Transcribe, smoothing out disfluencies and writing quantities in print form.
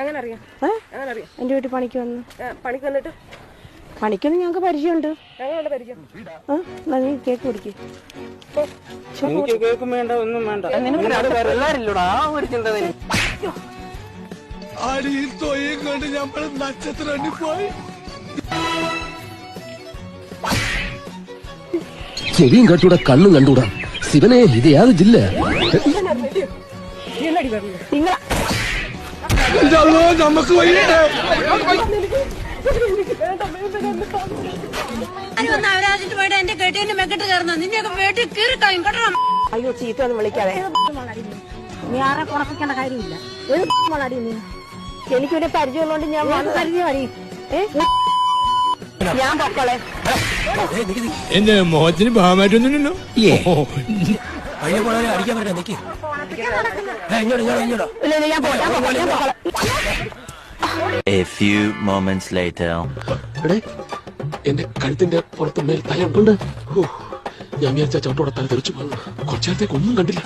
എങ്ങനെ അറിയാം? എന്റെ വീട്ടിൽ പണിക്ക് വന്നു. പണിക്ക് വന്നിട്ട് പണിക്കൊന്നും ഞങ്ങൾക്ക് പരിചയമുണ്ട്. ഞങ്ങളുടെ പരിചയം. നീ കേക്ക് കുടിക്കും. എനിക്ക് കേക്കും വേണ്ട, ഒന്നും വേണ്ട. എല്ലാരില്ലടാ ആ ഒരു ചിന്ത. ചെവിയും കട്ടൂടാ, കണ്ണും കണ്ടൂടാ. ശിവനെ, ഇത് യാതൊരു ജില്ല. നമുക്ക് അവരാജിട്ട് പോയിട്ട് എന്റെ കെട്ടിന്റെ മെക്കെട്ട് കയറുന്ന നിന്നെയൊക്കെ വീട്ടിൽ കീറി കളയും കേട്ടോ. അയ്യോ, ചീത്ത ഒന്നും വിളിക്കാതെ. നീ ആരെ കുണപ്പിക്കേണ്ട കാര്യമില്ല. മോളടി നീ. എനിക്കൊരു പരിചയമുള്ളതുകൊണ്ട് ഞാൻ പരിചയം അറിയും. ഞാൻ പൊക്കളെ എന്റെ മുഖത്തിന് ഭാവമായിട്ടൊന്നുമില്ലല്ലോ. അടിക്കാൻ പറ്റാ നിക്ക്. A few moments later. എന്റെ കഴുത്തിന്റെ പുറത്ത് മേൽ തലയുണ്ട്. ഞാൻ വിചാരിച്ച ചോട്ടോടെ തല തെറിച്ചു. കുറച്ചു നേരത്തേക്ക് ഒന്നും കണ്ടില്ല.